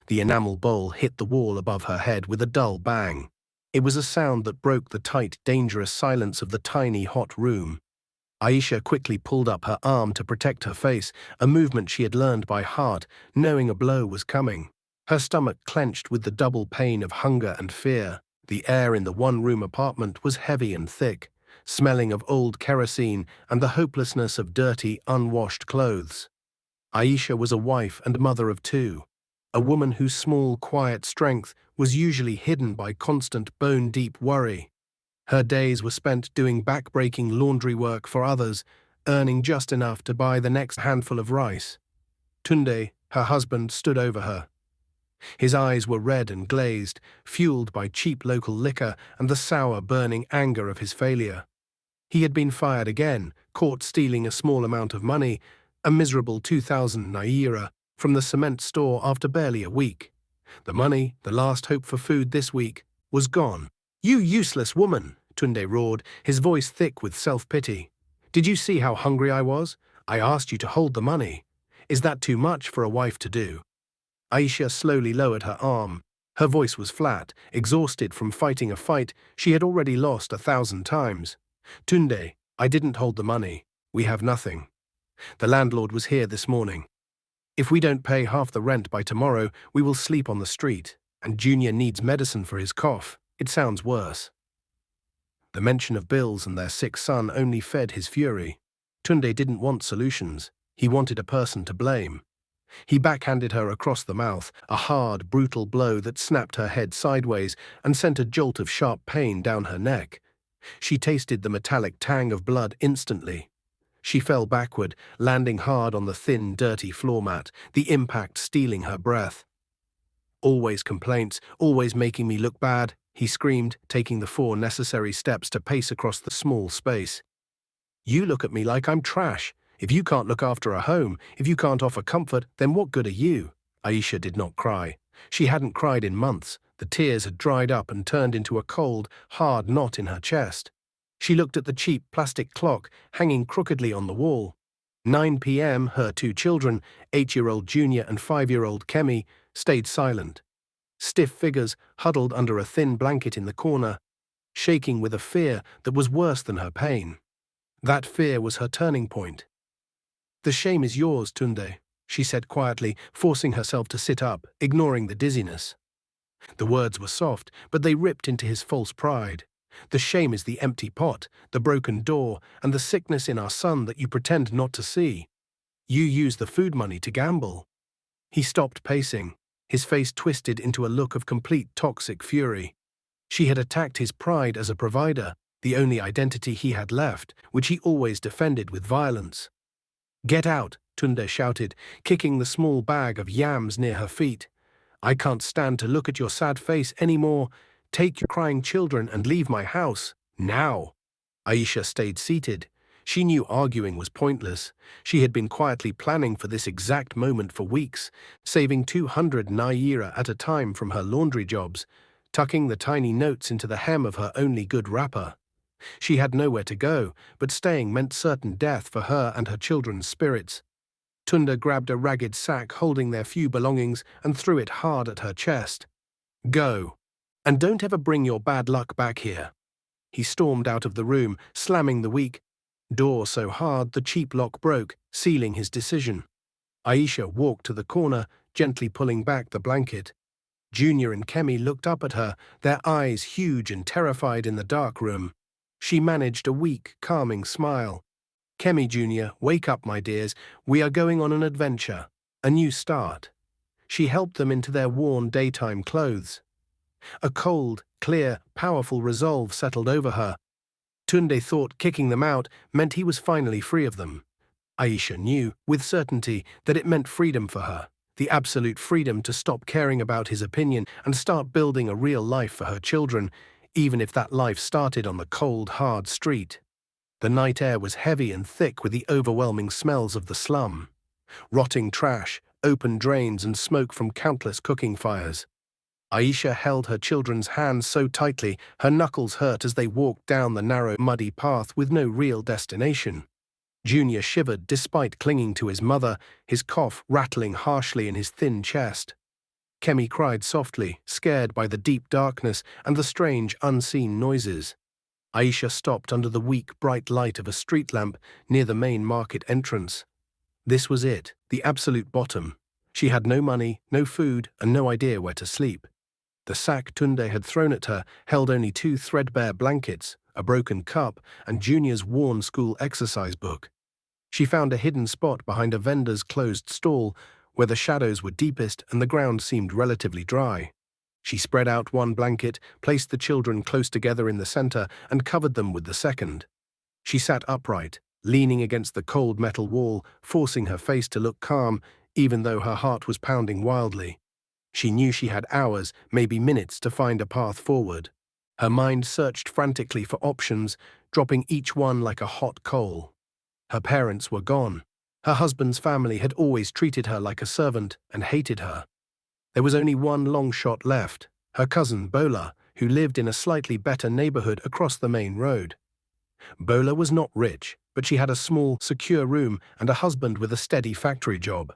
The enamel bowl hit the wall above her head with a dull bang. It was a sound that broke the tight, dangerous silence of the tiny, hot room. Aisha quickly pulled up her arm to protect her face, a movement she had learned by heart, knowing a blow was coming. Her stomach clenched with the double pain of hunger and fear. The air in the one-room apartment was heavy and thick, smelling of old kerosene and the hopelessness of dirty, unwashed clothes. Aisha was a wife and mother of two, a woman whose small, quiet strength was usually hidden by constant bone-deep worry. Her days were spent doing back-breaking laundry work for others, earning just enough to buy the next handful of rice. Tunde, her husband, stood over her. His eyes were red and glazed, fueled by cheap local liquor and the sour, burning anger of his failure. He had been fired again, caught stealing a small amount of money, a miserable 2,000 naira, from the cement store after barely a week. The money, the last hope for food this week, was gone. "You useless woman," Tunde roared, his voice thick with self-pity. "Did you see how hungry I was? I asked you to hold the money. Is that too much for a wife to do?" Aisha slowly lowered her arm. Her voice was flat, exhausted from fighting a fight she had already lost 1,000 times. "Tunde, I didn't hold the money. We have nothing. The landlord was here this morning. If we don't pay half the rent by tomorrow, we will sleep on the street, and Junior needs medicine for his cough. It sounds worse." The mention of bills and their sick son only fed his fury. Tunde didn't want solutions. He wanted a person to blame. He backhanded her across the mouth, a hard, brutal blow that snapped her head sideways and sent a jolt of sharp pain down her neck. She tasted the metallic tang of blood instantly. She fell backward, landing hard on the thin, dirty floor mat, the impact stealing her breath. "Always complaints, always making me look bad," he screamed, taking the 4 necessary steps to pace across the small space. "You look at me like I'm trash. If you can't look after a home, if you can't offer comfort, then what good are you?" Aisha did not cry. She hadn't cried in months. The tears had dried up and turned into a cold, hard knot in her chest. She looked at the cheap plastic clock hanging crookedly on the wall. 9 p.m. Her 2 children, 8-year-old Junior and 5-year-old Kemi, stayed silent. Stiff figures huddled under a thin blanket in the corner, shaking with a fear that was worse than her pain. That fear was her turning point. "The shame is yours, Tunde," she said quietly, forcing herself to sit up, ignoring the dizziness. The words were soft, but they ripped into his false pride. "The shame is the empty pot, the broken door, and the sickness in our son that you pretend not to see. You use the food money to gamble." He stopped pacing, his face twisted into a look of complete toxic fury. She had attacked his pride as a provider, the only identity he had left, which he always defended with violence. "Get out," Tunde shouted, kicking the small bag of yams near her feet. "I can't stand to look at your sad face anymore. Take your crying children and leave my house, now." Aisha stayed seated. She knew arguing was pointless. She had been quietly planning for this exact moment for weeks, saving 200 naira at a time from her laundry jobs, tucking the tiny notes into the hem of her only good wrapper. She had nowhere to go, but staying meant certain death for her and her children's spirits. Tunde grabbed a ragged sack holding their few belongings and threw it hard at her chest. "Go. And don't ever bring your bad luck back here." He stormed out of the room, slamming the weak door so hard the cheap lock broke, sealing his decision. Aisha walked to the corner, gently pulling back the blanket. Junior and Kemi looked up at her, their eyes huge and terrified in the dark room. She managed a weak, calming smile. "Kemi Junior, wake up, my dears. We are going on an adventure, a new start." She helped them into their worn daytime clothes. A cold, clear, powerful resolve settled over her. Tunde thought kicking them out meant he was finally free of them. Aisha knew, with certainty, that it meant freedom for her, the absolute freedom to stop caring about his opinion and start building a real life for her children, even if that life started on the cold, hard street. The night air was heavy and thick with the overwhelming smells of the slum. Rotting trash, open drains and smoke from countless cooking fires. Aisha held her children's hands so tightly her knuckles hurt as they walked down the narrow, muddy path with no real destination. Junior shivered despite clinging to his mother, his cough rattling harshly in his thin chest. Kemi cried softly, scared by the deep darkness and the strange, unseen noises. Aisha stopped under the weak, bright light of a street lamp near the main market entrance. This was it, the absolute bottom. She had no money, no food, and no idea where to sleep. The sack Tunde had thrown at her held only 2 threadbare blankets, a broken cup, and Junior's worn school exercise book. She found a hidden spot behind a vendor's closed stall where the shadows were deepest and the ground seemed relatively dry. She spread out one blanket, placed the children close together in the center, and covered them with the second. She sat upright, leaning against the cold metal wall, forcing her face to look calm, even though her heart was pounding wildly. She knew she had hours, maybe minutes, to find a path forward. Her mind searched frantically for options, dropping each one like a hot coal. Her parents were gone. Her husband's family had always treated her like a servant and hated her. There was only one long shot left, her cousin Bola, who lived in a slightly better neighborhood across the main road. Bola was not rich, but she had a small, secure room and a husband with a steady factory job.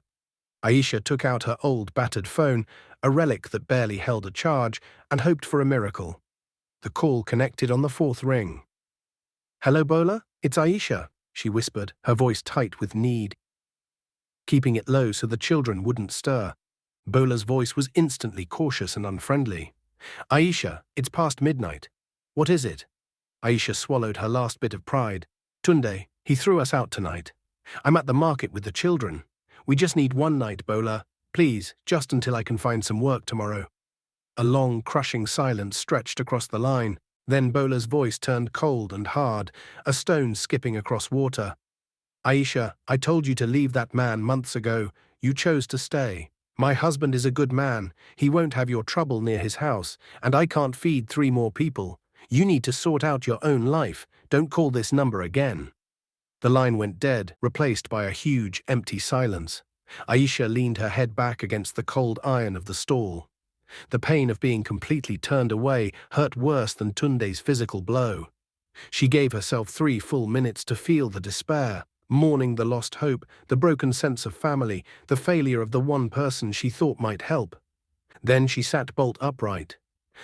Aisha took out her old, battered phone, a relic that barely held a charge, and hoped for a miracle. The call connected on the 4th ring. "Hello, Bola? It's Aisha," she whispered, her voice tight with need, keeping it low so the children wouldn't stir. Bola's voice was instantly cautious and unfriendly. "Aisha, it's past midnight. What is it?" Aisha swallowed her last bit of pride. "Tunde, he threw us out tonight. I'm at the market with the children. We just need one night, Bola. Please, just until I can find some work tomorrow." A long, crushing silence stretched across the line. Then Bola's voice turned cold and hard, a stone skipping across water. "Aisha, I told you to leave that man months ago. You chose to stay. My husband is a good man. He won't have your trouble near his house, and I can't feed 3 more people. You need to sort out your own life. Don't call this number again." The line went dead, replaced by a huge, empty silence. Aisha leaned her head back against the cold iron of the stall. The pain of being completely turned away hurt worse than Tunde's physical blow. She gave herself 3 full minutes to feel the despair, mourning the lost hope, the broken sense of family, the failure of the one person she thought might help. Then she sat bolt upright.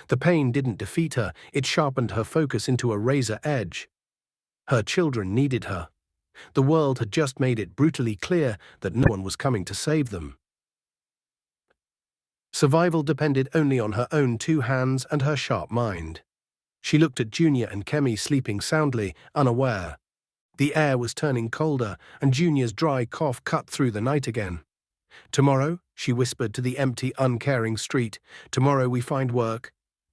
The pain didn't defeat her, it sharpened her focus into a razor edge. Her children needed her. The world had just made it brutally clear that no one was coming to save them. Survival depended only on her own 2 hands and her sharp mind. She looked at Junior and Kemi sleeping soundly, unaware. The air was turning colder, and Junior's dry cough cut through the night again. "Tomorrow," she whispered to the empty, uncaring street, "tomorrow we find work.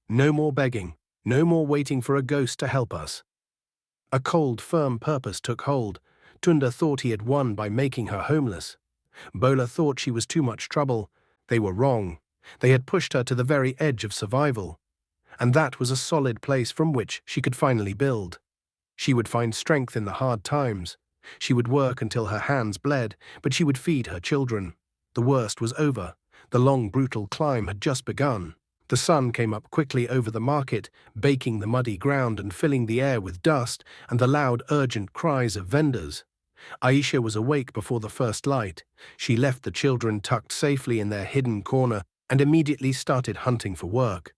No more begging, no more waiting for a ghost to help us." A cold, firm purpose took hold. Tunde thought he had won by making her homeless. Bola thought she was too much trouble. They were wrong. They had pushed her to the very edge of survival. And that was a solid place from which she could finally build. She would find strength in the hard times. She would work until her hands bled, but she would feed her children. The worst was over. The long, brutal climb had just begun. The sun came up quickly over the market, baking the muddy ground and filling the air with dust and the loud, urgent cries of vendors. Aisha was awake before the first light. She left the children tucked safely in their hidden corner and immediately started hunting for work.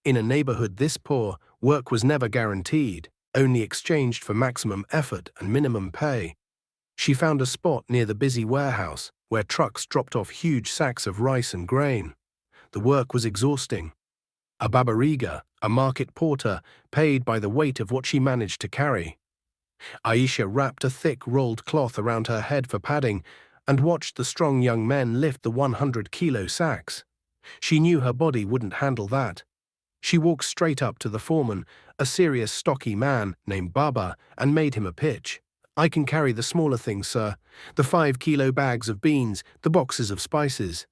In a neighborhood this poor, work was never guaranteed, only exchanged for maximum effort and minimum pay. She found a spot near the busy warehouse, where trucks dropped off huge sacks of rice and grain. The work was exhausting. A babariga, a market porter, paid by the weight of what she managed to carry. Aisha wrapped a thick rolled cloth around her head for padding and watched the strong young men lift the 100-kilo sacks. She knew her body wouldn't handle that. She walked straight up to the foreman, a serious, stocky man named Baba, and made him a pitch. "I can carry the smaller things, sir. The 5-kilo bags of beans, the boxes of spices.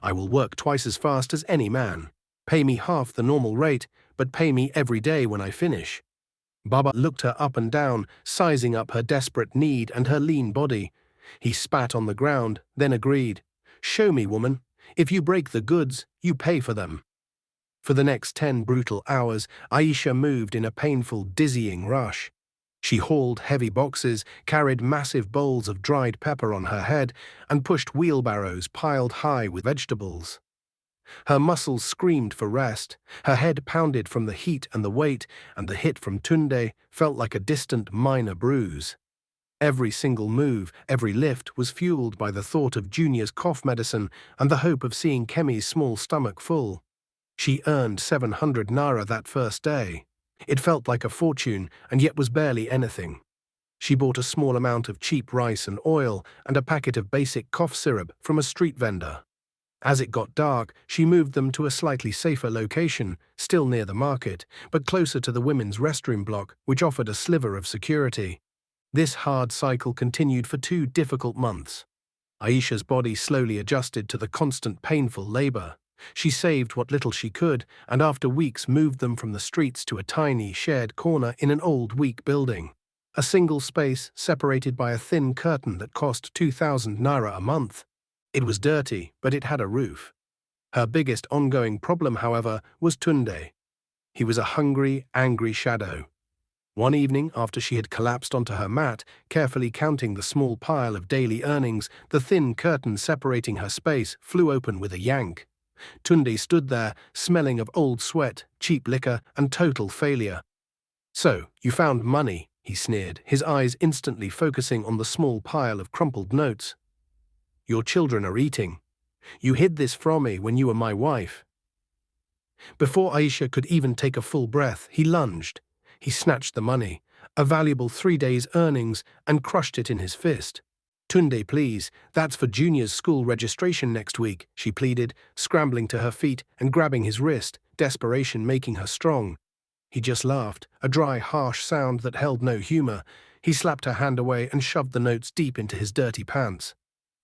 I will work twice as fast as any man. Pay me half the normal rate, but pay me every day when I finish." Baba looked her up and down, sizing up her desperate need and her lean body. He spat on the ground, then agreed. "Show me, woman. If you break the goods, you pay for them." For the next 10 brutal hours, Aisha moved in a painful, dizzying rush. She hauled heavy boxes, carried massive bowls of dried pepper on her head, and pushed wheelbarrows piled high with vegetables. Her muscles screamed for rest, her head pounded from the heat and the weight, and the hit from Tunde felt like a distant minor bruise. Every single move, every lift was fueled by the thought of Junior's cough medicine and the hope of seeing Kemi's small stomach full. She earned 700 naira that first day. It felt like a fortune and yet was barely anything. She bought a small amount of cheap rice and oil and a packet of basic cough syrup from a street vendor. As it got dark, she moved them to a slightly safer location, still near the market, but closer to the women's restroom block, which offered a sliver of security. This hard cycle continued for 2 difficult months. Aisha's body slowly adjusted to the constant painful labor. She saved what little she could, and after weeks moved them from the streets to a tiny, shared corner in an old, weak building. A single space separated by a thin curtain that cost 2,000 naira a month. It was dirty, but it had a roof. Her biggest ongoing problem, however, was Tunde. He was a hungry, angry shadow. One evening, after she had collapsed onto her mat, carefully counting the small pile of daily earnings, the thin curtain separating her space flew open with a yank. Tunde stood there, smelling of old sweat, cheap liquor, and total failure. "So, you found money," he sneered, his eyes instantly focusing on the small pile of crumpled notes. "Your children are eating. You hid this from me when you were my wife." Before Aisha could even take a full breath, he lunged. He snatched the money, a valuable 3 days' earnings, and crushed it in his fist. "Tunde, please, that's for Junior's school registration next week," she pleaded, scrambling to her feet and grabbing his wrist, desperation making her strong. He just laughed, a dry, harsh sound that held no humor. He slapped her hand away and shoved the notes deep into his dirty pants.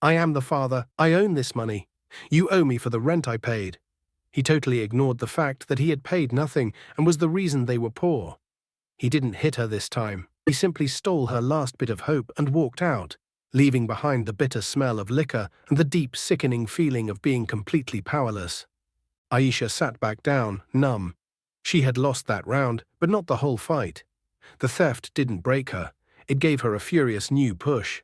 "I am the father. I own this money. You owe me for the rent I paid." He totally ignored the fact that he had paid nothing and was the reason they were poor. He didn't hit her this time. He simply stole her last bit of hope and walked out, leaving behind the bitter smell of liquor and the deep, sickening feeling of being completely powerless. Aisha sat back down, numb. She had lost that round, but not the whole fight. The theft didn't break her. It gave her a furious new push.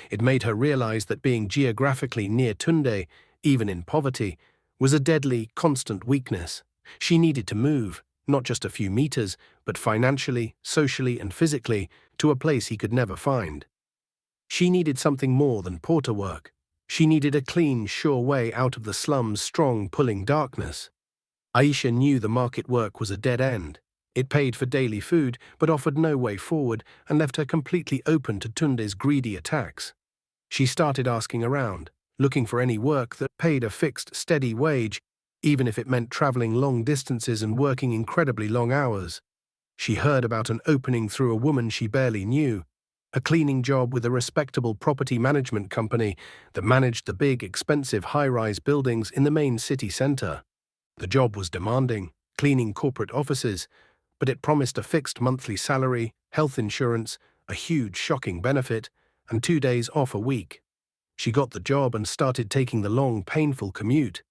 It made her realize that being geographically near Tunde, even in poverty, was a deadly, constant weakness. She needed to move, not just a few meters, but financially, socially, and physically, to a place he could never find. She needed something more than porter work. She needed a clean, sure way out of the slum's strong, pulling darkness. Aisha knew the market work was a dead end. It paid for daily food, but offered no way forward and left her completely open to Tunde's greedy attacks. She started asking around, looking for any work that paid a fixed, steady wage, even if it meant traveling long distances and working incredibly long hours. She heard about an opening through a woman she barely knew, a cleaning job with a respectable property management company that managed the big, expensive high-rise buildings in the main city center. The job was demanding, cleaning corporate offices, but it promised a fixed monthly salary, health insurance, a huge, shocking benefit, and 2 days off a week. She got the job and started taking the long, painful commute.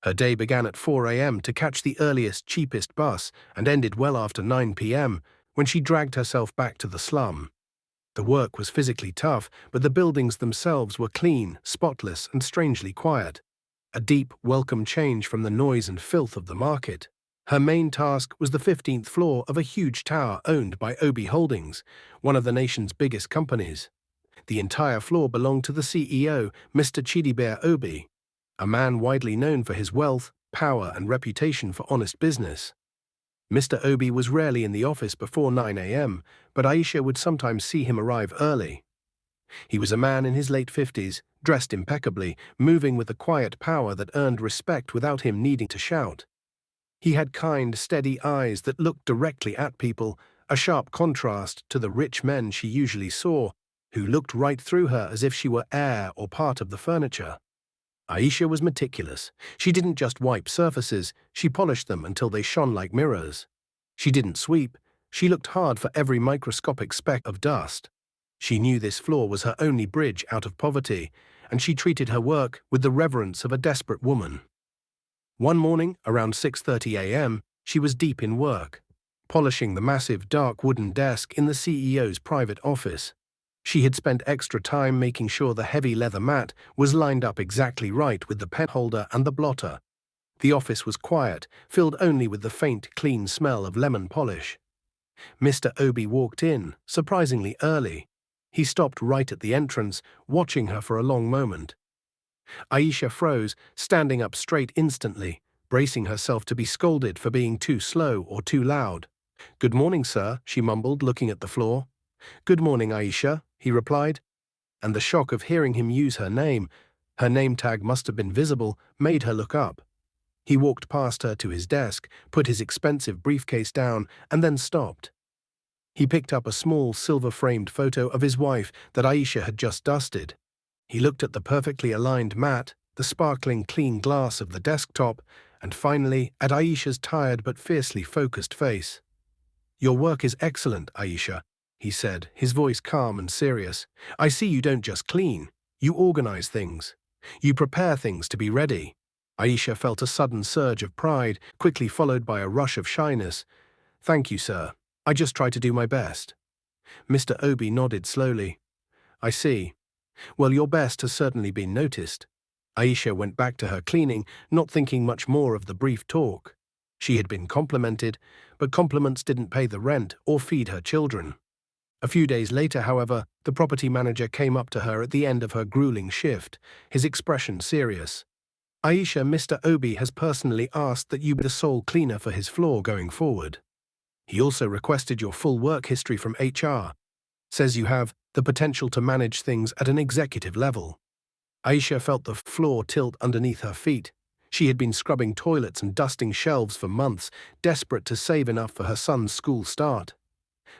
Her day began at 4 a.m. to catch the earliest, cheapest bus and ended well after 9 p.m. when she dragged herself back to the slum. The work was physically tough, but the buildings themselves were clean, spotless, and strangely quiet. A deep, welcome change from the noise and filth of the market. Her main task was the 15th floor of a huge tower owned by Obi Holdings, one of the nation's biggest companies. The entire floor belonged to the CEO, Mr. Chidibere Obi, a man widely known for his wealth, power, and reputation for honest business. Mr. Obi was rarely in the office before 9 a.m., but Aisha would sometimes see him arrive early. He was a man in his late 50s, dressed impeccably, moving with a quiet power that earned respect without him needing to shout. He had kind, steady eyes that looked directly at people, a sharp contrast to the rich men she usually saw, who looked right through her as if she were air or part of the furniture. Aisha was meticulous. She didn't just wipe surfaces, she polished them until they shone like mirrors. She didn't sweep, she looked hard for every microscopic speck of dust. She knew this floor was her only bridge out of poverty, and she treated her work with the reverence of a desperate woman. One morning, around 6:30 a.m., she was deep in work, polishing the massive dark wooden desk in the CEO's private office. She had spent extra time making sure the heavy leather mat was lined up exactly right with the pen holder and the blotter. The office was quiet, filled only with the faint, clean smell of lemon polish. Mr. Obi walked in, surprisingly early. He stopped right at the entrance, watching her for a long moment. Aisha froze, standing up straight instantly, bracing herself to be scolded for being too slow or too loud. "Good morning, sir," she mumbled, looking at the floor. "Good morning, Aisha," he replied, and the shock of hearing him use her name tag must have been visible, made her look up. He walked past her to his desk, put his expensive briefcase down, and then stopped. He picked up a small silver-framed photo of his wife that Aisha had just dusted. He looked at the perfectly aligned mat, the sparkling clean glass of the desktop, and finally at Aisha's tired but fiercely focused face. "Your work is excellent, Aisha," he said, his voice calm and serious. "I see you don't just clean, you organize things. You prepare things to be ready." Aisha felt a sudden surge of pride, quickly followed by a rush of shyness. "Thank you, sir. I just try to do my best." Mr. Obi nodded slowly. "I see. Well, your best has certainly been noticed." Aisha went back to her cleaning, not thinking much more of the brief talk. She had been complimented, but compliments didn't pay the rent or feed her children. A few days later, however, the property manager came up to her at the end of her grueling shift, his expression serious. "Aisha, Mr. Obi has personally asked that you be the sole cleaner for his floor going forward. He also requested your full work history from HR. Says you have the potential to manage things at an executive level." Aisha felt the floor tilt underneath her feet. She had been scrubbing toilets and dusting shelves for months, desperate to save enough for her son's school start.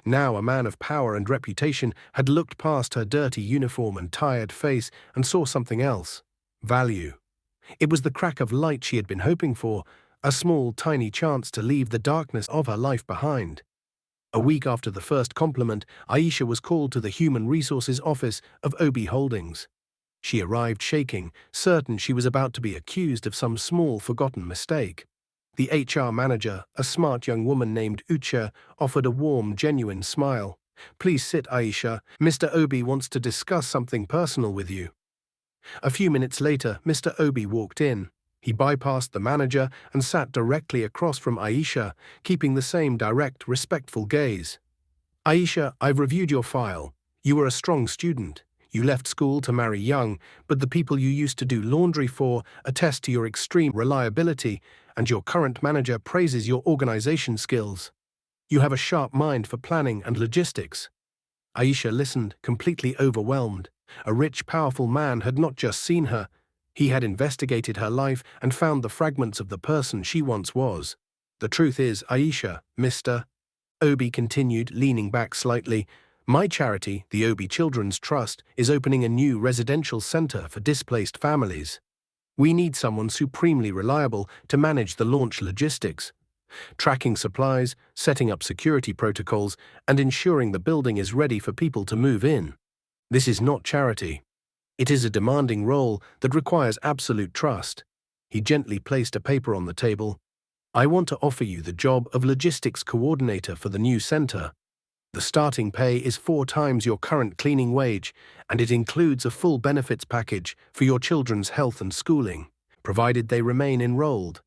Now a man of power and reputation had looked past her dirty uniform and tired face and saw something else: value. It was the crack of light she had been hoping for, a small, tiny chance to leave the darkness of her life behind. A week after the first compliment, Aisha was called to the Human Resources Office of Obi Holdings. She arrived shaking, certain she was about to be accused of some small, forgotten mistake. The HR manager, a smart young woman named Aisha, offered a warm, genuine smile. "Please sit, Aisha. Mr. Obi wants to discuss something personal with you." A few minutes later, Mr. Obi walked in. He bypassed the manager and sat directly across from Aisha, keeping the same direct, respectful gaze. "Aisha, I've reviewed your file. You were a strong student. You left school to marry young, but the people you used to do laundry for attest to your extreme reliability, and your current manager praises your organization skills. You have a sharp mind for planning and logistics." Aisha listened, completely overwhelmed. A rich, powerful man had not just seen her. He had investigated her life and found the fragments of the person she once was. "The truth is, Aisha, Mr. Obi continued, leaning back slightly, my charity, the Obi Children's Trust, is opening a new residential center for displaced families. We need someone supremely reliable to manage the launch logistics, tracking supplies, setting up security protocols, and ensuring the building is ready for people to move in. This is not charity. It is a demanding role that requires absolute trust." He gently placed a paper on the table. "I want to offer you the job of logistics coordinator for the new center. The starting pay is 4 times your current cleaning wage, and it includes a full benefits package for your children's health and schooling, provided they remain enrolled."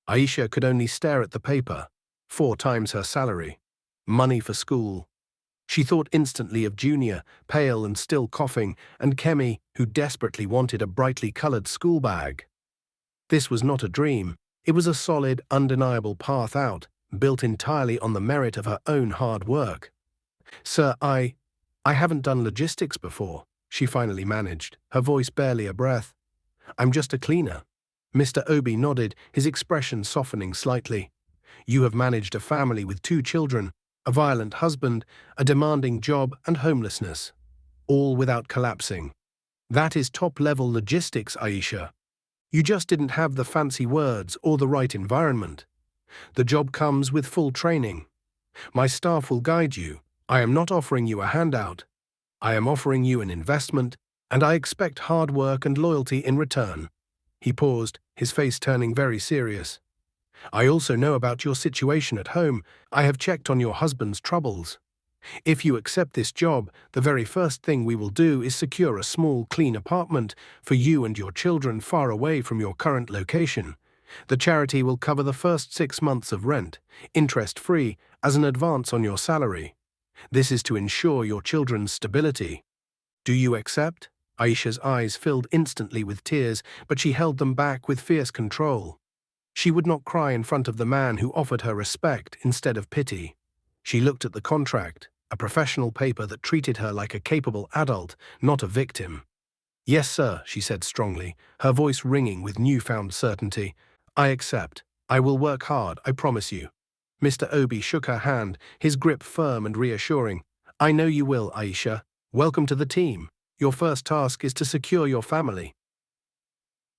Aisha could only stare at the paper. 4 times her salary. Money for school. She thought instantly of Junior, pale and still coughing, and Kemi, who desperately wanted a brightly colored school bag. This was not a dream. It was a solid, undeniable path out, built entirely on the merit of her own hard work. "Sir, I haven't done logistics before," she finally managed, her voice barely a breath. "I'm just a cleaner." Mr. Obi nodded, his expression softening slightly. "You have managed a family with 2 children, a violent husband, a demanding job, and homelessness, all without collapsing. That is top-level logistics, Aisha. You just didn't have the fancy words or the right environment. The job comes with full training. My staff will guide you. I am not offering you a handout. I am offering you an investment, and I expect hard work and loyalty in return." He paused, his face turning very serious. "I also know about your situation at home. I have checked on your husband's troubles. If you accept this job, the very first thing we will do is secure a small, clean apartment for you and your children far away from your current location. The charity will cover the first 6 months of rent, interest-free, as an advance on your salary. This is to ensure your children's stability. Do you accept? Aisha's eyes filled instantly with tears, but she held them back with fierce control. She would not cry in front of the man who offered her respect instead of pity. She looked at the contract, a professional paper that treated her like a capable adult, not a victim. "Yes, sir," she said strongly, her voice ringing with newfound certainty. "I accept. I will work hard, I promise you." Mr. Obi shook her hand, his grip firm and reassuring. "I know you will, Aisha. Welcome to the team. Your first task is to secure your family."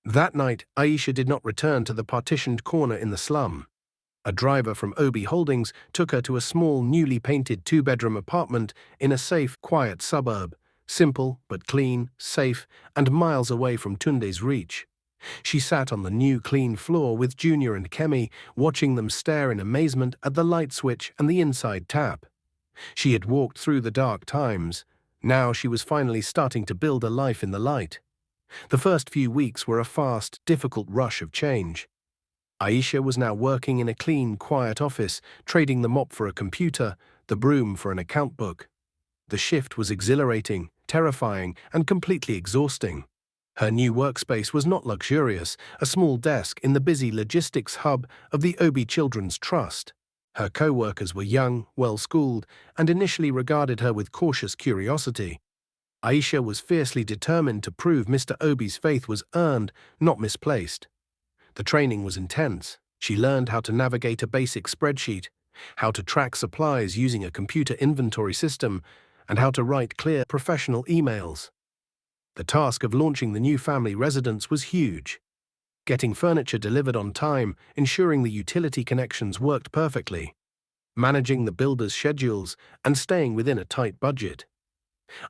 That night, Aisha did not return to the partitioned corner in the slum. A driver from Obi Holdings took her to a small, newly painted 2-bedroom apartment in a safe, quiet suburb, simple but clean, safe, and miles away from Tunde's reach. She sat on the new, clean floor with Junior and Kemi, watching them stare in amazement at the light switch and the inside tap. She had walked through the dark times. Now she was finally starting to build a life in the light. The first few weeks were a fast, difficult rush of change. Aisha was now working in a clean, quiet office, trading the mop for a computer, the broom for an account book. The shift was exhilarating, terrifying, and completely exhausting. Her new workspace was not luxurious, a small desk in the busy logistics hub of the Obi Children's Trust. Her co-workers were young, well-schooled, and initially regarded her with cautious curiosity. Aisha was fiercely determined to prove Mr. Obi's faith was earned, not misplaced. The training was intense. She learned how to navigate a basic spreadsheet, how to track supplies using a computer inventory system, and how to write clear, professional emails. The task of launching the new family residence was huge. Getting furniture delivered on time, ensuring the utility connections worked perfectly, managing the builders' schedules, and staying within a tight budget.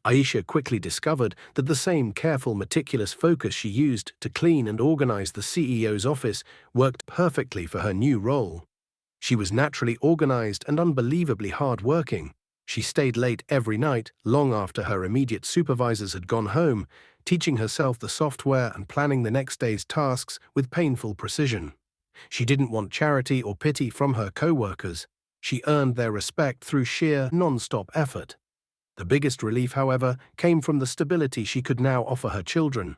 Aisha quickly discovered that the same careful, meticulous focus she used to clean and organize the CEO's office worked perfectly for her new role. She was naturally organized and unbelievably hard-working. She stayed late every night, long after her immediate supervisors had gone home, teaching herself the software and planning the next day's tasks with painful precision. She didn't want charity or pity from her co-workers. She earned their respect through sheer, non-stop effort. The biggest relief, however, came from the stability she could now offer her children.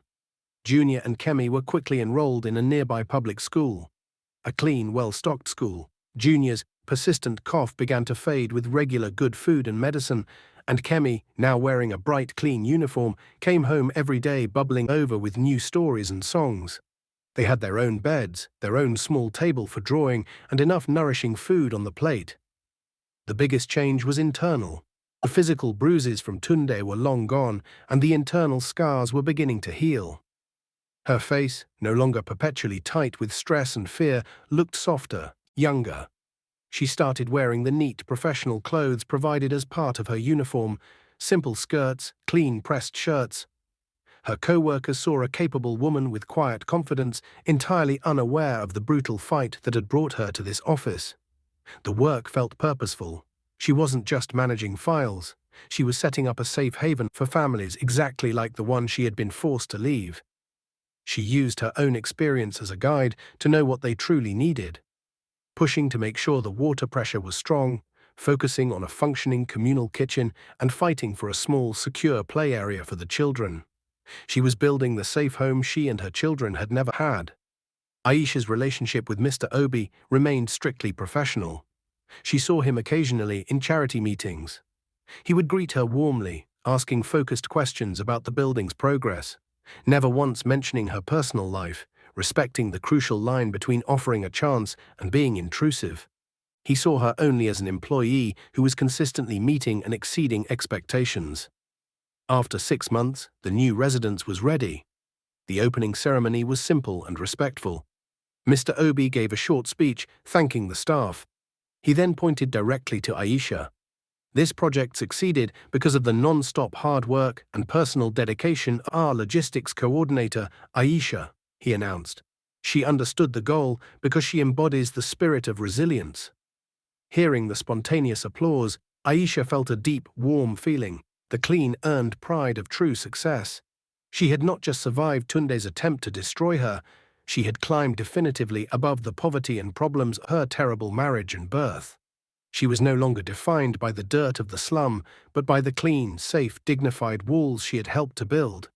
Junior and Kemi were quickly enrolled in a nearby public school. A clean, well-stocked school. Junior's persistent cough began to fade with regular good food and medicine, and Kemi, now wearing a bright, clean uniform, came home every day bubbling over with new stories and songs. They had their own beds, their own small table for drawing, and enough nourishing food on the plate. The biggest change was internal. The physical bruises from Tunde were long gone, and the internal scars were beginning to heal. Her face, no longer perpetually tight with stress and fear, looked softer, younger. She started wearing the neat, professional clothes provided as part of her uniform, simple skirts, clean pressed shirts. Her co-workers saw a capable woman with quiet confidence, entirely unaware of the brutal fight that had brought her to this office. The work felt purposeful. She wasn't just managing files. She was setting up a safe haven for families exactly like the one she had been forced to leave. She used her own experience as a guide to know what they truly needed. Pushing to make sure the water pressure was strong, focusing on a functioning communal kitchen, and fighting for a small, secure play area for the children. She was building the safe home she and her children had never had. Aisha's relationship with Mr. Obi remained strictly professional. She saw him occasionally in charity meetings. He would greet her warmly, asking focused questions about the building's progress, never once mentioning her personal life, respecting the crucial line between offering a chance and being intrusive. He saw her only as an employee who was consistently meeting and exceeding expectations. After 6 months, the new residence was ready. The opening ceremony was simple and respectful. Mr. Obi gave a short speech thanking the staff. He then pointed directly to Aisha. This project succeeded because of the non-stop hard work and personal dedication of our logistics coordinator, Aisha, he announced. She understood the goal because she embodies the spirit of resilience. Hearing the spontaneous applause, Aisha felt a deep, warm feeling, the clean, earned pride of true success. She had not just survived Tunde's attempt to destroy her, She had climbed definitively above the poverty and problems of her terrible marriage and birth. She was no longer defined by the dirt of the slum, but by the clean, safe, dignified walls she had helped to build.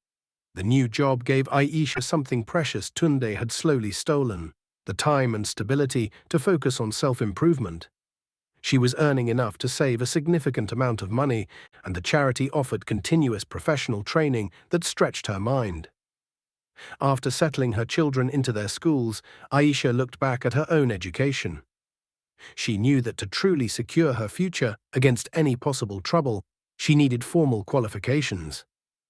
The new job gave Aisha something precious Tunde had slowly stolen: the time and stability to focus on self-improvement. She was earning enough to save a significant amount of money, and the charity offered continuous professional training that stretched her mind. After settling her children into their schools, Aisha looked back at her own education. She knew that to truly secure her future against any possible trouble, she needed formal qualifications.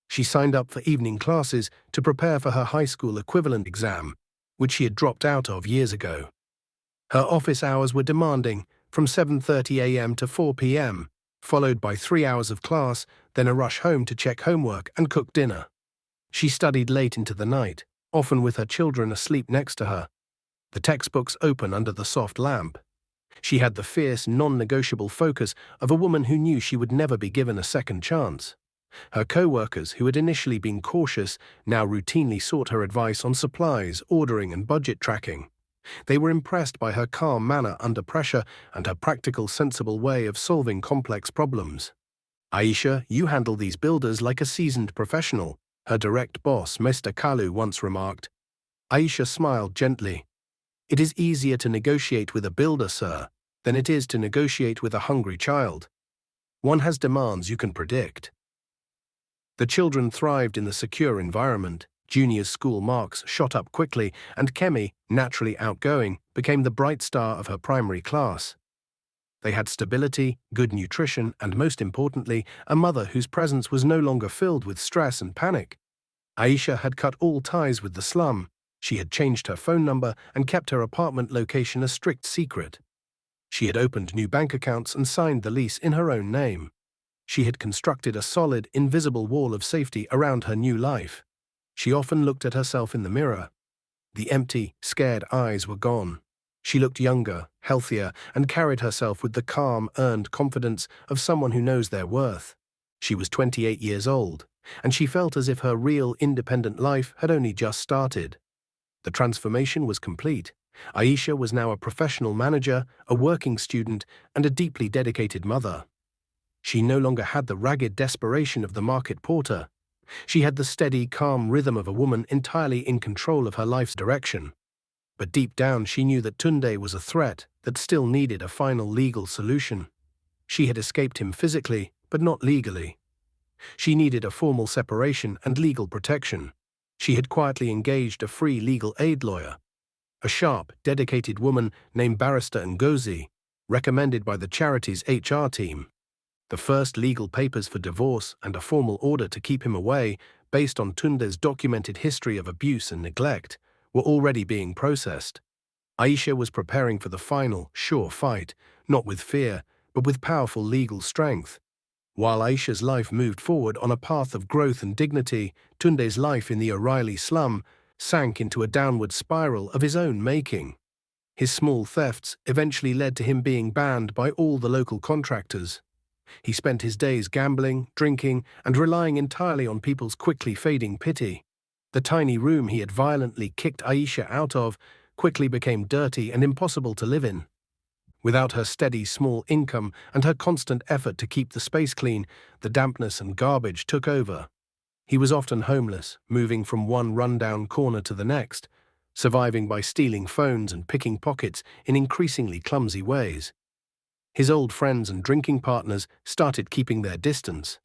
She signed up for evening classes to prepare for her high school equivalent exam, which she had dropped out of years ago. Her office hours were demanding, from 7:30 a.m. to 4 p.m., followed by 3 hours of class, then a rush home to check homework and cook dinner. She studied late into the night, often with her children asleep next to her, the textbooks open under the soft lamp. She had the fierce, non-negotiable focus of a woman who knew she would never be given a second chance. Her co-workers, who had initially been cautious, now routinely sought her advice on supplies, ordering, and budget tracking. They were impressed by her calm manner under pressure and her practical, sensible way of solving complex problems. "Aisha, you handle these builders like a seasoned professional," her direct boss, Mr. Kalu, once remarked. Aisha smiled gently. "It is easier to negotiate with a builder, sir, than it is to negotiate with a hungry child. One has demands you can predict." The children thrived in the secure environment. Junior's school marks shot up quickly, and Kemi, naturally outgoing, became the bright star of her primary class. They had stability, good nutrition, and most importantly, a mother whose presence was no longer filled with stress and panic. Aisha had cut all ties with the slum. She had changed her phone number and kept her apartment location a strict secret. She had opened new bank accounts and signed the lease in her own name. She had constructed a solid, invisible wall of safety around her new life. She often looked at herself in the mirror. The empty, scared eyes were gone. She looked younger, healthier, and carried herself with the calm, earned confidence of someone who knows their worth. She was 28 years old, and she felt as if her real, independent life had only just started. The transformation was complete. Aisha was now a professional manager, a working student, and a deeply dedicated mother. She no longer had the ragged desperation of the market porter. She had the steady, calm rhythm of a woman entirely in control of her life's direction. But deep down she knew that Tunde was a threat that still needed a final legal solution. She had escaped him physically, but not legally. She needed a formal separation and legal protection. She had quietly engaged a free legal aid lawyer, a sharp, dedicated woman named Barrister Ngozi, recommended by the charity's HR team. The first legal papers for divorce and a formal order to keep him away, based on Tunde's documented history of abuse and neglect, were already being processed. Aisha was preparing for the final, sure fight, not with fear, but with powerful legal strength. While Aisha's life moved forward on a path of growth and dignity, Tunde's life in the O'Reilly slum sank into a downward spiral of his own making. His small thefts eventually led to him being banned by all the local contractors. He spent his days gambling, drinking, and relying entirely on people's quickly fading pity. The tiny room he had violently kicked Aisha out of quickly became dirty and impossible to live in. Without her steady, small income and her constant effort to keep the space clean, the dampness and garbage took over. He was often homeless, moving from one rundown corner to the next, surviving by stealing phones and picking pockets in increasingly clumsy ways. His old friends and drinking partners started keeping their distance.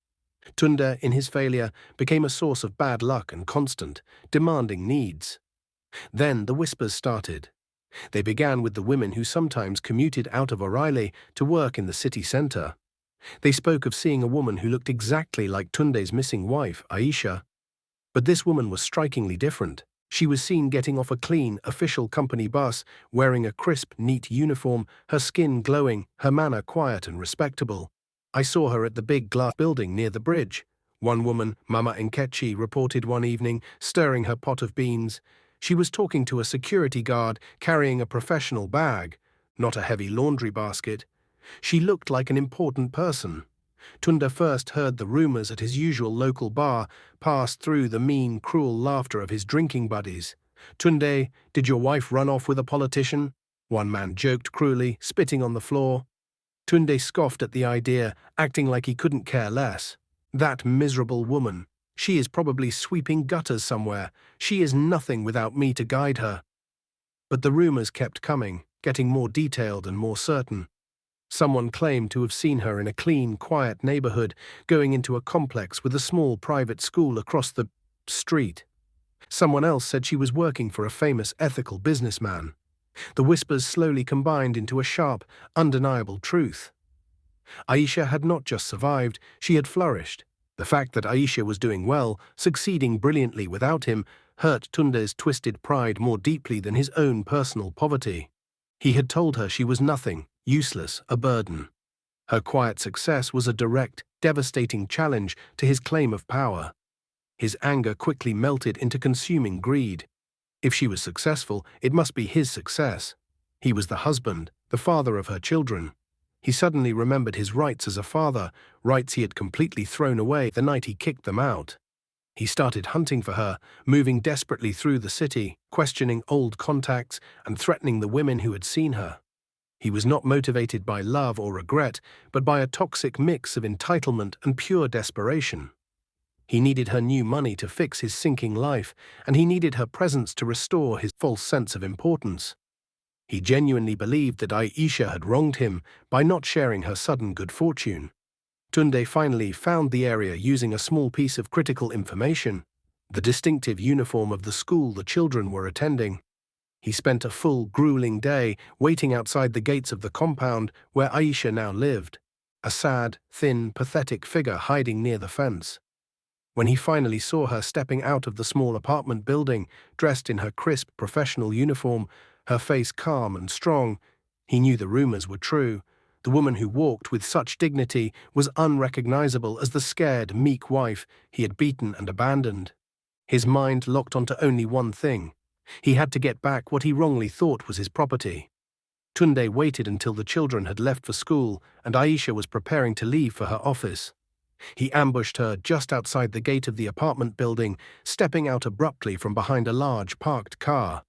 Tunde, in his failure, became a source of bad luck and constant, demanding needs. Then the whispers started. They began with the women who sometimes commuted out of O'Reilly to work in the city center. They spoke of seeing a woman who looked exactly like Tunde's missing wife, Aisha. But this woman was strikingly different. She was seen getting off a clean, official company bus, wearing a crisp, neat uniform, her skin glowing, her manner quiet and respectable. "I saw her at the big glass building near the bridge," one woman, Mama Nkechi, reported one evening, stirring her pot of beans. "She was talking to a security guard, carrying a professional bag, not a heavy laundry basket. She looked like an important person." Tunde first heard the rumors at his usual local bar, passed through the mean, cruel laughter of his drinking buddies. Tunde, did your wife run off with a politician? One man joked cruelly, spitting on the floor. Tunde scoffed at the idea, acting like he couldn't care less. That miserable woman. She is probably sweeping gutters somewhere. She is nothing without me to guide her. But the rumors kept coming, getting more detailed and more certain. Someone claimed to have seen her in a clean, quiet neighborhood, going into a complex with a small private school across the street. Someone else said she was working for a famous ethical businessman. The whispers slowly combined into a sharp, undeniable truth. Aisha had not just survived, she had flourished. The fact that Aisha was doing well, succeeding brilliantly without him, hurt Tunde's twisted pride more deeply than his own personal poverty. He had told her she was nothing, useless, a burden. Her quiet success was a direct, devastating challenge to his claim of power. His anger quickly melted into consuming greed. If she was successful, it must be his success. He was the husband, the father of her children. He suddenly remembered his rights as a father, rights he had completely thrown away the night he kicked them out. He started hunting for her, moving desperately through the city, questioning old contacts and threatening the women who had seen her. He was not motivated by love or regret, but by a toxic mix of entitlement and pure desperation. He needed her new money to fix his sinking life, and he needed her presence to restore his false sense of importance. He genuinely believed that Aisha had wronged him by not sharing her sudden good fortune. Tunde finally found the area using a small piece of critical information, the distinctive uniform of the school the children were attending. He spent a full, grueling day waiting outside the gates of the compound where Aisha now lived, a sad, thin, pathetic figure hiding near the fence. When he finally saw her stepping out of the small apartment building, dressed in her crisp professional uniform, her face calm and strong, he knew the rumors were true. The woman who walked with such dignity was unrecognizable as the scared, meek wife he had beaten and abandoned. His mind locked onto only one thing. He had to get back what he wrongly thought was his property. Tunde waited until the children had left for school and Aisha was preparing to leave for her office. He ambushed her just outside the gate of the apartment building, stepping out abruptly from behind a large parked car.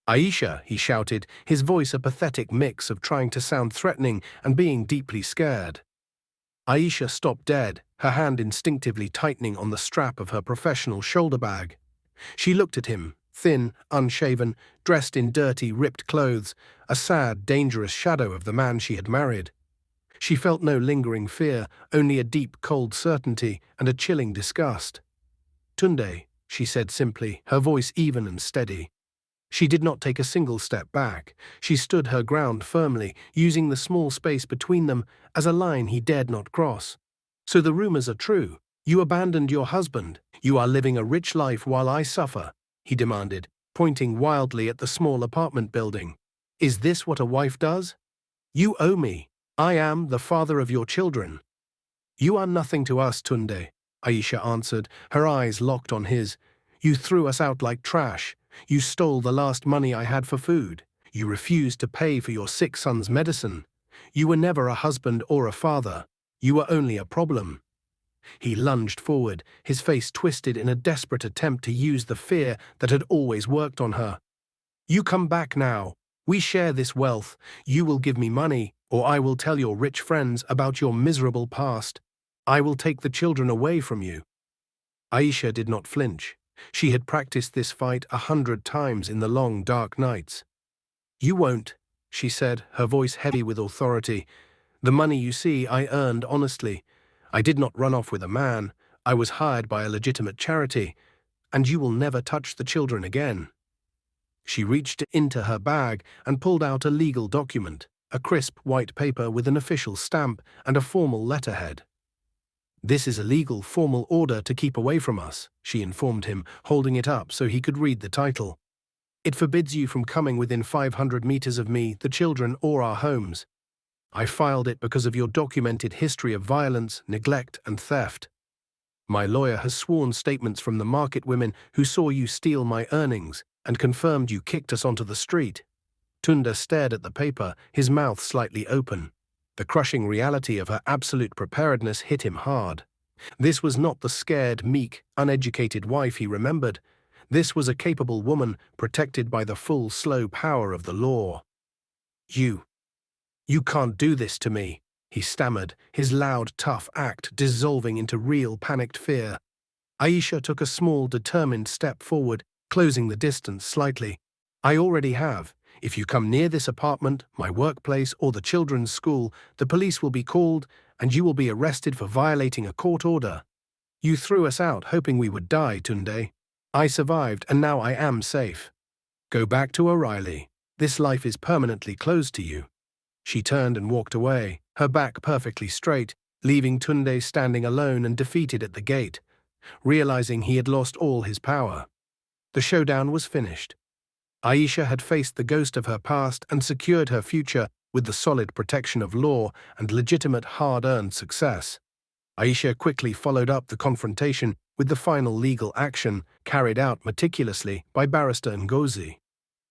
"Aisha," he shouted, his voice a pathetic mix of trying to sound threatening and being deeply scared. Aisha stopped dead, her hand instinctively tightening on the strap of her professional shoulder bag. She looked at him, thin, unshaven, dressed in dirty, ripped clothes, a sad, dangerous shadow of the man she had married. She felt no lingering fear, only a deep, cold certainty and a chilling disgust. "Tunde," she said simply, her voice even and steady. She did not take a single step back. She stood her ground firmly, using the small space between them as a line he dared not cross. "So the rumors are true. You abandoned your husband. You are living a rich life while I suffer," he demanded, pointing wildly at the small apartment building. "Is this what a wife does? You owe me. I am the father of your children." "You are nothing to us, Tunde," Aisha answered, her eyes locked on his. "You threw us out like trash. You stole the last money I had for food. You refused to pay for your sick son's medicine. You were never a husband or a father. You were only a problem." He lunged forward, his face twisted in a desperate attempt to use the fear that had always worked on her. "You come back now. We share this wealth. You will give me money, or I will tell your rich friends about your miserable past. I will take the children away from you." Aisha did not flinch. She had practiced this fight 100 times in the long, dark nights. "You won't," she said, her voice heavy with authority. "The money you see I earned honestly. I did not run off with a man. I was hired by a legitimate charity. And you will never touch the children again." She reached into her bag and pulled out a legal document, a crisp white paper with an official stamp and a formal letterhead. "This is a legal, formal order to keep away from us," she informed him, holding it up so he could read the title. "It forbids you from coming within 500 meters of me, the children, or our homes. I filed it because of your documented history of violence, neglect, and theft. My lawyer has sworn statements from the market women who saw you steal my earnings and confirmed you kicked us onto the street." Tunde stared at the paper, his mouth slightly open. The crushing reality of her absolute preparedness hit him hard. This was not the scared, meek, uneducated wife he remembered. This was a capable woman protected by the full, slow power of the law. You can't do this to me," he stammered, his loud, tough act dissolving into real panicked fear. Aisha took a small, determined step forward, closing the distance slightly. "I already have. If you come near this apartment, my workplace, or the children's school, the police will be called, and you will be arrested for violating a court order. You threw us out hoping we would die, Tunde. I survived, and now I am safe. Go back to O'Reilly. This life is permanently closed to you." She turned and walked away, her back perfectly straight, leaving Tunde standing alone and defeated at the gate, realizing he had lost all his power. The showdown was finished. Aisha had faced the ghost of her past and secured her future with the solid protection of law and legitimate hard-earned success. Aisha quickly followed up the confrontation with the final legal action carried out meticulously by Barrister Ngozi.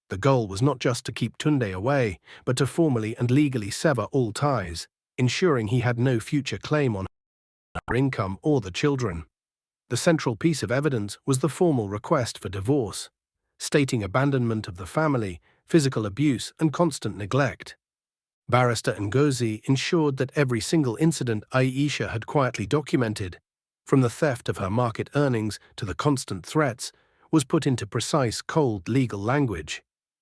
The goal was not just to keep Tunde away, but to formally and legally sever all ties, ensuring he had no future claim on her income or the children. The central piece of evidence was the formal request for divorce, stating abandonment of the family, physical abuse, and constant neglect. Barrister Ngozi ensured that every single incident Aisha had quietly documented, from the theft of her market earnings to the constant threats, was put into precise, cold legal language.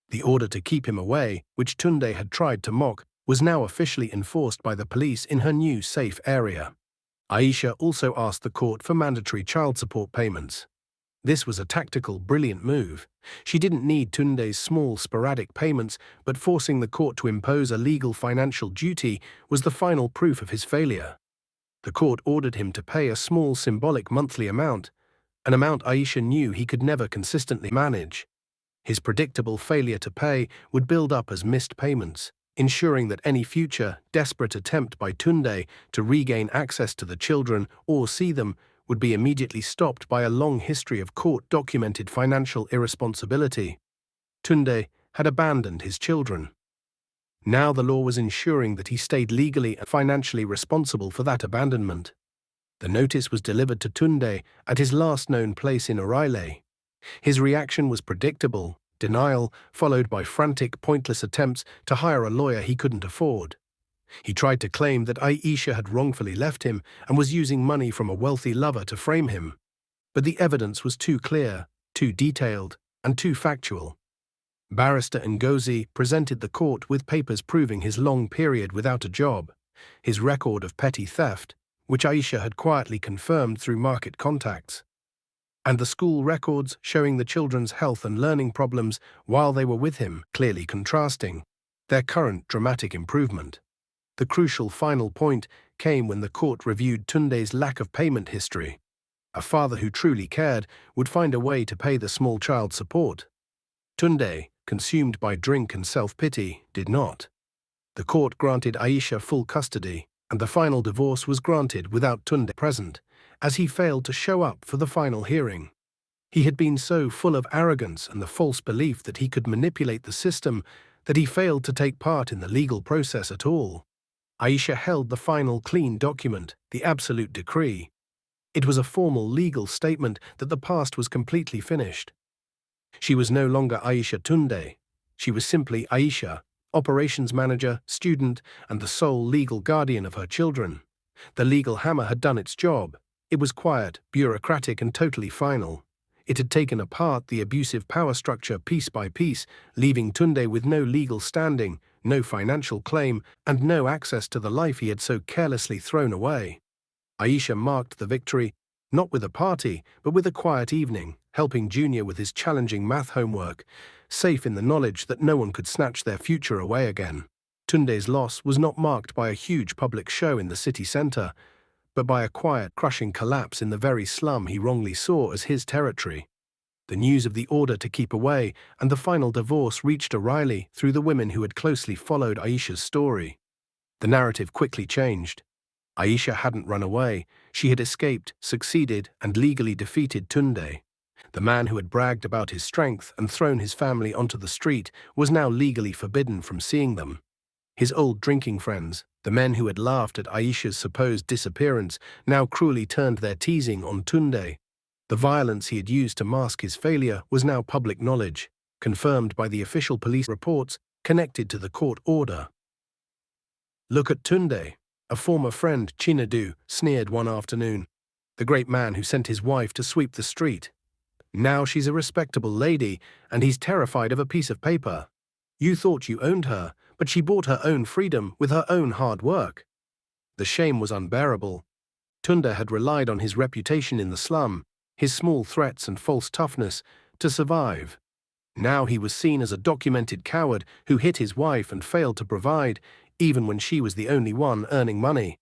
The order to keep him away, which Tunde had tried to mock, was now officially enforced by the police in her new safe area. Aisha also asked the court for mandatory child support payments. This was a tactical, brilliant move. She didn't need Tunde's small, sporadic payments, but forcing the court to impose a legal financial duty was the final proof of his failure. The court ordered him to pay a small, symbolic monthly amount, an amount Aisha knew he could never consistently manage. His predictable failure to pay would build up as missed payments, ensuring that any future, desperate attempt by Tunde to regain access to the children or see them would be immediately stopped by a long history of court-documented financial irresponsibility. Tunde had abandoned his children. Now the law was ensuring that he stayed legally and financially responsible for that abandonment. The notice was delivered to Tunde at his last known place in O'Reilly. His reaction was predictable: denial, followed by frantic, pointless attempts to hire a lawyer he couldn't afford. He tried to claim that Aisha had wrongfully left him and was using money from a wealthy lover to frame him. But the evidence was too clear, too detailed, and too factual. Barrister Ngozi presented the court with papers proving his long period without a job, his record of petty theft, which Aisha had quietly confirmed through market contacts, and the school records showing the children's health and learning problems while they were with him, clearly contrasting their current dramatic improvement. The crucial final point came when the court reviewed Tunde's lack of payment history. A father who truly cared would find a way to pay the small child support. Tunde, consumed by drink and self-pity, did not. The court granted Aisha full custody, and the final divorce was granted without Tunde present, as he failed to show up for the final hearing. He had been so full of arrogance and the false belief that he could manipulate the system that he failed to take part in the legal process at all. Aisha held the final clean document, the absolute decree. It was a formal legal statement that the past was completely finished. She was no longer Aisha Tunde. She was simply Aisha, operations manager, student, and the sole legal guardian of her children. The legal hammer had done its job. It was quiet, bureaucratic, and totally final. It had taken apart the abusive power structure piece by piece, leaving Tunde with no legal standing, no financial claim, and no access to the life he had so carelessly thrown away. Aisha marked the victory, not with a party, but with a quiet evening, helping Junior with his challenging math homework, safe in the knowledge that no one could snatch their future away again. Tunde's loss was not marked by a huge public show in the city centre, but by a quiet, crushing collapse in the very slum he wrongly saw as his territory. The news of the order to keep away and the final divorce reached O'Reilly through the women who had closely followed Aisha's story. The narrative quickly changed. Aisha hadn't run away. She had escaped, succeeded, and legally defeated Tunde. The man who had bragged about his strength and thrown his family onto the street was now legally forbidden from seeing them. His old drinking friends, the men who had laughed at Aisha's supposed disappearance, now cruelly turned their teasing on Tunde. The violence he had used to mask his failure was now public knowledge, confirmed by the official police reports connected to the court order. "Look at Tunde," a former friend, Chinedu, sneered one afternoon. "The great man who sent his wife to sweep the street. Now she's a respectable lady, and he's terrified of a piece of paper. You thought you owned her, but she bought her own freedom with her own hard work." The shame was unbearable. Tunde had relied on his reputation in the slum, his small threats and false toughness, to survive. Now he was seen as a documented coward who hit his wife and failed to provide, even when she was the only one earning money.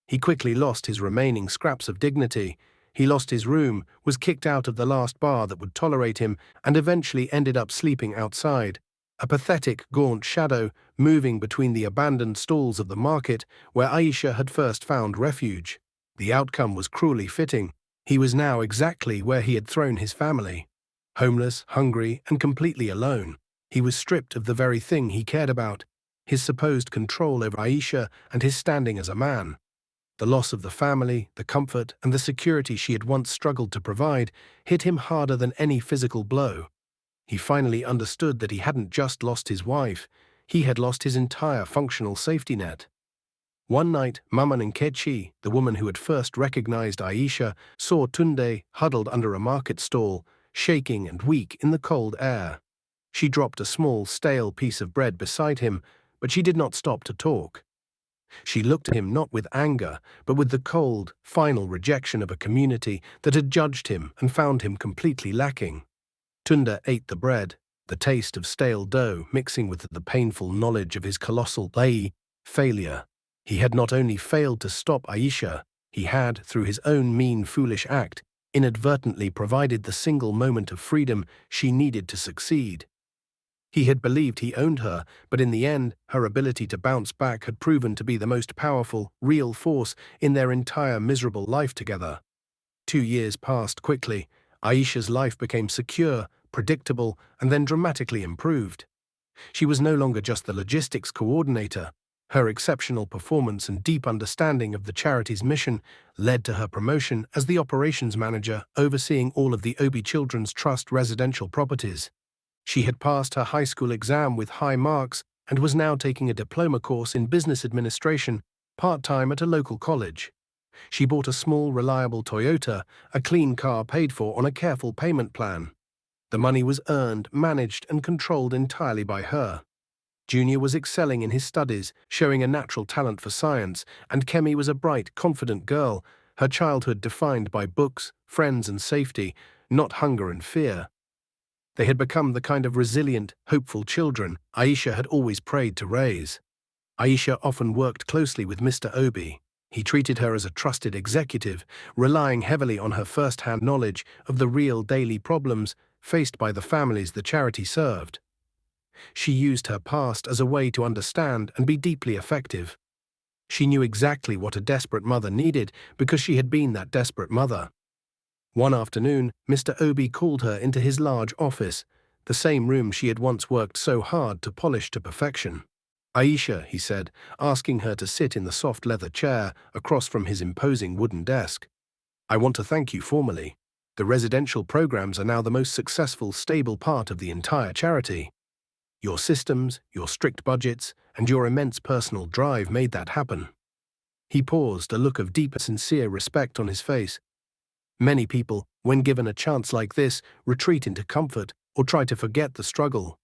He quickly lost his remaining scraps of dignity. He lost his room, was kicked out of the last bar that would tolerate him, and eventually ended up sleeping outside, a pathetic, gaunt shadow moving between the abandoned stalls of the market where Aisha had first found refuge. The outcome was cruelly fitting. He was now exactly where he had thrown his family. Homeless, hungry, and completely alone. He was stripped of the very thing he cared about, his supposed control over Aisha and his standing as a man. The loss of the family, the comfort, and the security she had once struggled to provide hit him harder than any physical blow. He finally understood that he hadn't just lost his wife, he had lost his entire functional safety net. One night, Mama Nkechi, the woman who had first recognized Aisha, saw Tunde huddled under a market stall, shaking and weak in the cold air. She dropped a small, stale piece of bread beside him, but she did not stop to talk. She looked at him not with anger, but with the cold, final rejection of a community that had judged him and found him completely lacking. Tunde ate the bread, the taste of stale dough mixing with the painful knowledge of his colossal failure. He had not only failed to stop Aisha, he had, through his own mean, foolish act, inadvertently provided the single moment of freedom she needed to succeed. He had believed he owned her, but in the end, her ability to bounce back had proven to be the most powerful, real force in their entire miserable life together. 2 years passed quickly. Aisha's life became secure, predictable, and then dramatically improved. She was no longer just the logistics coordinator. Her exceptional performance and deep understanding of the charity's mission led to her promotion as the operations manager overseeing all of the Obi Children's Trust residential properties. She had passed her high school exam with high marks and was now taking a diploma course in business administration part-time at a local college. She bought a small, reliable Toyota, a clean car paid for on a careful payment plan. The money was earned, managed, and controlled entirely by her. Junior was excelling in his studies, showing a natural talent for science, and Kemi was a bright, confident girl, her childhood defined by books, friends, and safety, not hunger and fear. They had become the kind of resilient, hopeful children Aisha had always prayed to raise. Aisha often worked closely with Mr. Obi. He treated her as a trusted executive, relying heavily on her first-hand knowledge of the real daily problems faced by the families the charity served. She used her past as a way to understand and be deeply effective. She knew exactly what a desperate mother needed because she had been that desperate mother. One afternoon, Mr. Obi called her into his large office, the same room she had once worked so hard to polish to perfection. "Aisha," he said, asking her to sit in the soft leather chair across from his imposing wooden desk. "I want to thank you formally. The residential programs are now the most successful, stable part of the entire charity. Your systems, your strict budgets, and your immense personal drive made that happen." He paused, a look of deep, sincere respect on his face. Many people, when given a chance like this, retreat into comfort or try to forget the struggle.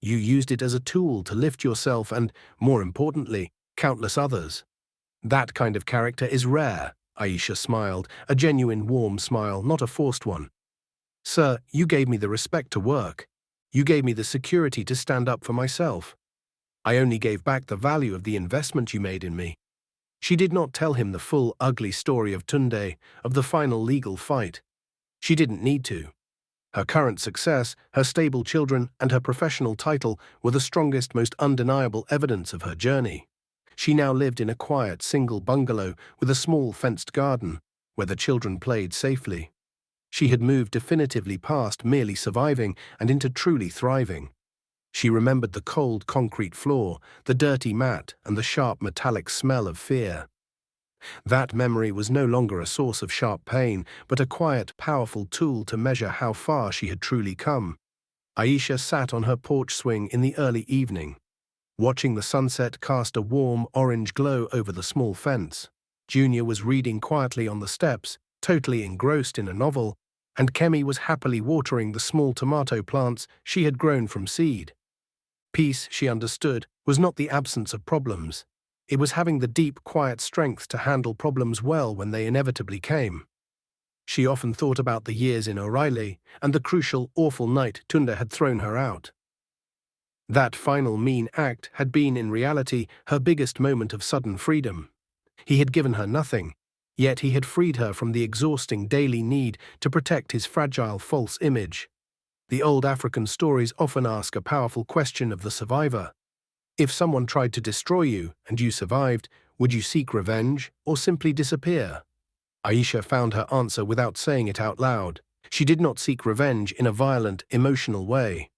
You used it as a tool to lift yourself and, more importantly, countless others. That kind of character is rare, Aisha smiled, a genuine warm smile, not a forced one. "Sir, you gave me the respect to work. You gave me the security to stand up for myself. I only gave back the value of the investment you made in me." She did not tell him the full, ugly story of Tunde, of the final legal fight. She didn't need to. Her current success, her stable children, and her professional title were the strongest, most undeniable evidence of her journey. She now lived in a quiet, single bungalow with a small fenced garden, where the children played safely. She had moved definitively past merely surviving and into truly thriving. She remembered the cold concrete floor, the dirty mat, and the sharp metallic smell of fear. That memory was no longer a source of sharp pain, but a quiet, powerful tool to measure how far she had truly come. Aisha sat on her porch swing in the early evening, watching the sunset cast a warm, orange glow over the small fence. Junior was reading quietly on the steps, totally engrossed in a novel, and Kemi was happily watering the small tomato plants she had grown from seed. Peace, she understood, was not the absence of problems. It was having the deep, quiet strength to handle problems well when they inevitably came. She often thought about the years in O'Reilly and the crucial, awful night Tunde had thrown her out. That final mean act had been, in reality, her biggest moment of sudden freedom. He had given her nothing, yet he had freed her from the exhausting daily need to protect his fragile, false image. The old African stories often ask a powerful question of the survivor. If someone tried to destroy you and you survived, would you seek revenge or simply disappear? Aisha found her answer without saying it out loud. She did not seek revenge in a violent, emotional way.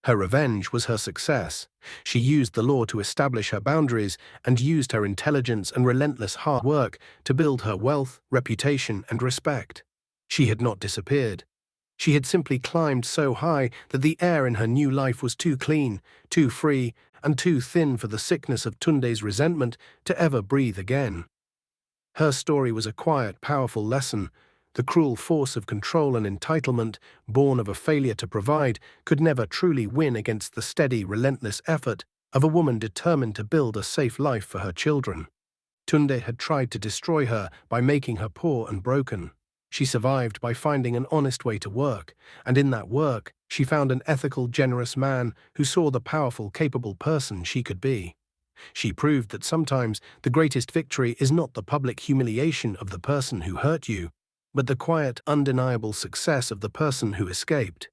Her revenge was her success. She used the law to establish her boundaries and used her intelligence and relentless hard work to build her wealth, reputation, and respect. She had not disappeared. She had simply climbed so high that the air in her new life was too clean, too free, and too thin for the sickness of Tunde's resentment to ever breathe again. Her story was a quiet, powerful lesson. The cruel force of control and entitlement, born of a failure to provide, could never truly win against the steady, relentless effort of a woman determined to build a safe life for her children. Tunde had tried to destroy her by making her poor and broken. She survived by finding an honest way to work, and in that work, she found an ethical, generous man who saw the powerful, capable person she could be. She proved that sometimes the greatest victory is not the public humiliation of the person who hurt you, but the quiet, undeniable success of the person who escaped.